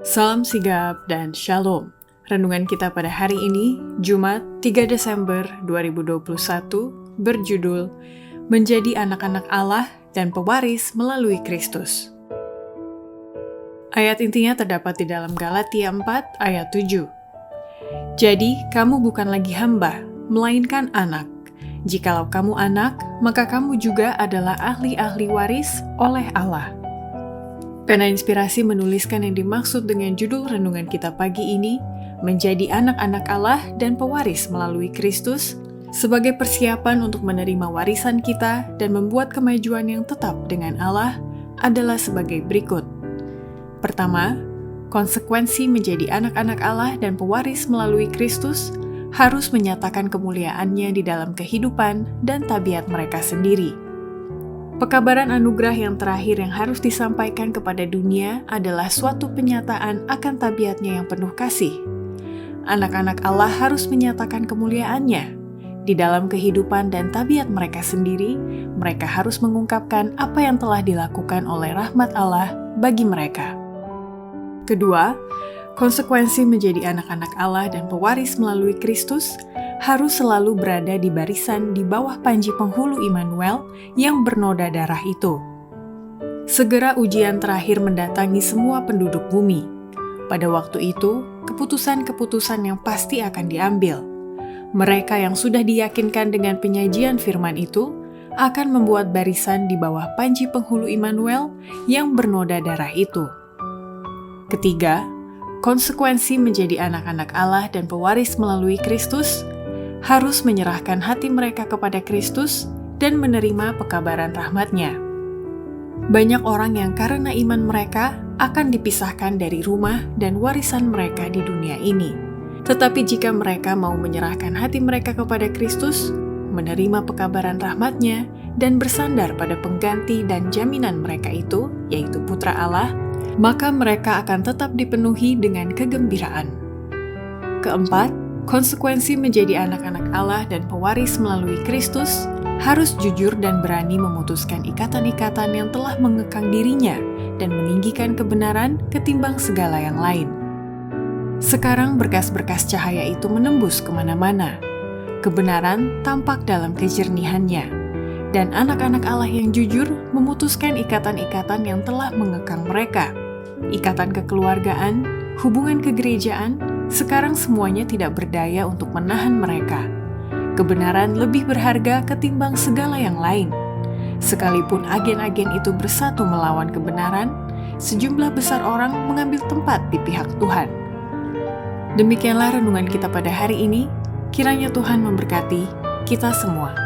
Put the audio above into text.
Salam sigap dan shalom. Renungan kita pada hari ini, Jumat 3 Desember 2021, berjudul Menjadi Anak-anak Allah dan Pewaris melalui Kristus. Ayat intinya terdapat di dalam Galatia 4 ayat 7. Jadi, kamu bukan lagi hamba, melainkan anak. Jikalau kamu anak, maka kamu juga adalah ahli-ahli waris oleh Allah. Pena Inspirasi menuliskan yang dimaksud dengan judul renungan kita pagi ini, menjadi anak-anak Allah dan pewaris melalui Kristus, sebagai persiapan untuk menerima warisan kita dan membuat kemajuan yang tetap dengan Allah adalah sebagai berikut. Pertama, konsekuensi menjadi anak-anak Allah dan pewaris melalui Kristus harus menyatakan kemuliaannya di dalam kehidupan dan tabiat mereka sendiri. Pekabaran anugerah yang terakhir yang harus disampaikan kepada dunia adalah suatu penyataan akan tabiatnya yang penuh kasih. Anak-anak Allah harus menyatakan kemuliaannya. Di dalam kehidupan dan tabiat mereka sendiri, mereka harus mengungkapkan apa yang telah dilakukan oleh rahmat Allah bagi mereka. Kedua, konsekuensi menjadi anak-anak Allah dan pewaris melalui Kristus harus selalu berada di barisan di bawah panji penghulu Immanuel yang bernoda darah itu. Segera ujian terakhir mendatangi semua penduduk bumi. Pada waktu itu, keputusan-keputusan yang pasti akan diambil. Mereka yang sudah diyakinkan dengan penyajian firman itu akan membuat barisan di bawah panji penghulu Immanuel yang bernoda darah itu. Ketiga, konsekuensi menjadi anak-anak Allah dan pewaris melalui Kristus harus menyerahkan hati mereka kepada Kristus dan menerima pekabaran rahmat-Nya. Banyak orang yang karena iman mereka akan dipisahkan dari rumah dan warisan mereka di dunia ini. Tetapi jika mereka mau menyerahkan hati mereka kepada Kristus, menerima pekabaran rahmat-Nya, dan bersandar pada pengganti dan jaminan mereka itu, yaitu Putra Allah, maka mereka akan tetap dipenuhi dengan kegembiraan. Keempat, konsekuensi menjadi anak-anak Allah dan pewaris melalui Kristus harus jujur dan berani memutuskan ikatan-ikatan yang telah mengekang dirinya dan meninggikan kebenaran ketimbang segala yang lain. Sekarang berkas-berkas cahaya itu menembus kemana-mana. Kebenaran tampak dalam kejernihannya, dan anak-anak Allah yang jujur memutuskan ikatan-ikatan yang telah mengekang mereka. Ikatan kekeluargaan, hubungan kegerejaan, sekarang semuanya tidak berdaya untuk menahan mereka. Kebenaran lebih berharga ketimbang segala yang lain. Sekalipun agen-agen itu bersatu melawan kebenaran, sejumlah besar orang mengambil tempat di pihak Tuhan. Demikianlah renungan kita pada hari ini. Kiranya Tuhan memberkati kita semua.